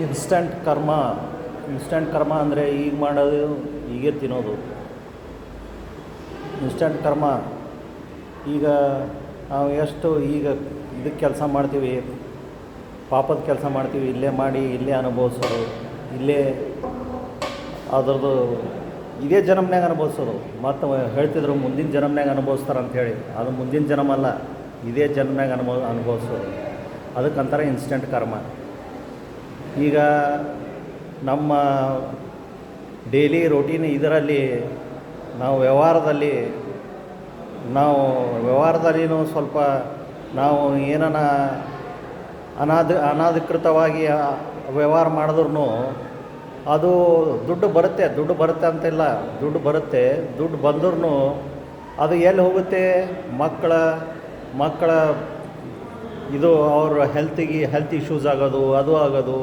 Instant ಕರ್ಮ ಅಂದರೆ ಈಗ ಮಾಡೋದು ಹೀಗೆ ತಿನ್ನೋದು. ಇನ್ಸ್ಟಂಟ್ ಕರ್ಮ ಈಗ ನಾವು ಎಷ್ಟು ಈಗ ಇದಕ್ಕೆ ಕೆಲಸ ಮಾಡ್ತೀವಿ, ಪಾಪದ ಕೆಲಸ ಮಾಡ್ತೀವಿ, ಇಲ್ಲೇ ಮಾಡಿ ಇಲ್ಲೇ ಅನುಭವಿಸೋದು, ಇಲ್ಲೇ ಅದ್ರದ್ದು ಇದೇ ಜನ್ಮನ್ಯಾಗ ಅನುಭವಿಸೋದು. ಮತ್ತು ಹೇಳ್ತಿದ್ರು ಮುಂದಿನ ಜನ್ಮನ್ಯಾಗ ಅನುಭವಿಸ್ತಾರೆ ಅಂಥೇಳಿ. ಅದು ಮುಂದಿನ ಜನ್ಮ ಅಲ್ಲ, ಇದೇ ಜನ್ಮನ್ಯಾಗ ಅನುಭವಿಸೋದು. ಅದಕ್ಕಂತಾರೆ ಇನ್ಸ್ಟಂಟ್ ಕರ್ಮ. ಈಗ ನಮ್ಮ ಡೈಲಿ ರೊಟೀನ್ ಇದರಲ್ಲಿ ನಾವು ವ್ಯವಹಾರದಲ್ಲಿನೂ ಸ್ವಲ್ಪ ನಾವು ಏನನ ಅನಧಿಕೃತವಾಗಿ ವ್ಯವಹಾರ ಮಾಡಿದ್ರೂ ಅದು ದುಡ್ಡು ಬರುತ್ತೆ ಅಂತಿಲ್ಲ. ದುಡ್ಡು ಬರುತ್ತೆ. ದುಡ್ಡು ಬಂದ್ರೂ ಅದು ಎಲ್ಲಿ ಹೋಗುತ್ತೆ? ಮಕ್ಕಳ ಇದು ಅವ್ರ ಹೆಲ್ತ್ ಇಶ್ಯೂಸ್ ಆಗೋದು, ಅದು ಆಗೋದು,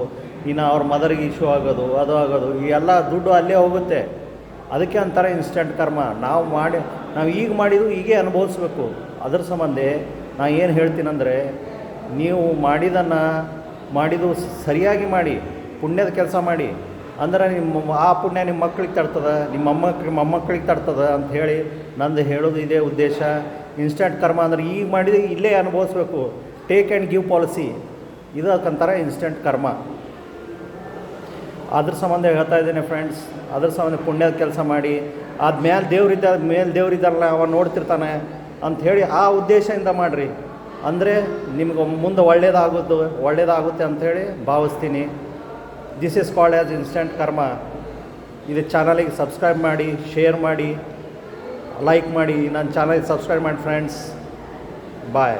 ಇನ್ನು ಅವ್ರ ಮದರಿಗೆ ಇಶ್ಯೂ ಆಗೋದು, ಅದು ಆಗೋದು, ಈ ಎಲ್ಲ ದುಡ್ಡು ಅಲ್ಲೇ ಹೋಗುತ್ತೆ. ಅದಕ್ಕೆ ಅಂತಾರೆ ಇನ್ಸ್ಟಂಟ್ ಕರ್ಮ. ನಾವು ಈಗ ಮಾಡಿದ್ದು ಹೀಗೆ ಅನುಭವಿಸ್ಬೇಕು. ಅದ್ರ ಸಂಬಂಧ ನಾನು ಏನು ಹೇಳ್ತೀನಂದರೆ, ನೀವು ಮಾಡಿದ್ದು ಸರಿಯಾಗಿ ಮಾಡಿ, ಪುಣ್ಯದ ಕೆಲಸ ಮಾಡಿ. ಅಂದ್ರೆ ಆ ಪುಣ್ಯ ನಿಮ್ಮ ಮಕ್ಕಳಿಗೆ ತಡ್ತದೆ, ನಿಮ್ಮ ಮೊಮ್ಮಕ್ಕಳಿಗೆ ತಡ್ತದೆ ಅಂತ ಹೇಳಿ ನಂದು ಹೇಳೋದು ಇದೇ ಉದ್ದೇಶ. ಇನ್ಸ್ಟಂಟ್ ಕರ್ಮ ಅಂದರೆ ಈಗ ಮಾಡಿದ್ದು ಇಲ್ಲೇ ಅನುಭವಿಸ್ಬೇಕು. ಟೇಕ್ ಆ್ಯಂಡ್ ಗಿವ್ ಪಾಲಿಸಿ, ಇದಕ್ಕಂತಾರೆ ಇನ್ಸ್ಟಂಟ್ ಕರ್ಮ. ಅದ್ರ ಸಂಬಂಧ ಹೇಳ್ತಾ ಇದ್ದೇನೆ ಫ್ರೆಂಡ್ಸ್. ಅದ್ರ ಸಂಬಂಧ ಪುಣ್ಯದ ಕೆಲಸ ಮಾಡಿ, ಮೇಲೆ ದೇವರಿದ್ದಾರಲ್ಲ ಅವ ನೋಡ್ತಿರ್ತಾನೆ ಅಂಥೇಳಿ ಆ ಉದ್ದೇಶದಿಂದ ಮಾಡಿರಿ. ಅಂದರೆ ನಿಮ್ಗೆ ಮುಂದೆ ಒಳ್ಳೆಯದಾಗುತ್ತೆ ಅಂಥೇಳಿ ಭಾವಿಸ್ತೀನಿ. This is called as instant ಕರ್ಮ. ಇದು ಚಾನಲಿಗೆ ಸಬ್ಸ್ಕ್ರೈಬ್ ಮಾಡಿ, ಶೇರ್ ಮಾಡಿ, ಲೈಕ್ ಮಾಡಿ. ನನ್ನ ಚಾನಲ್ಗೆ ಸಬ್ಸ್ಕ್ರೈಬ್ ಮಾಡಿ ಫ್ರೆಂಡ್ಸ್. ಬಾಯ್.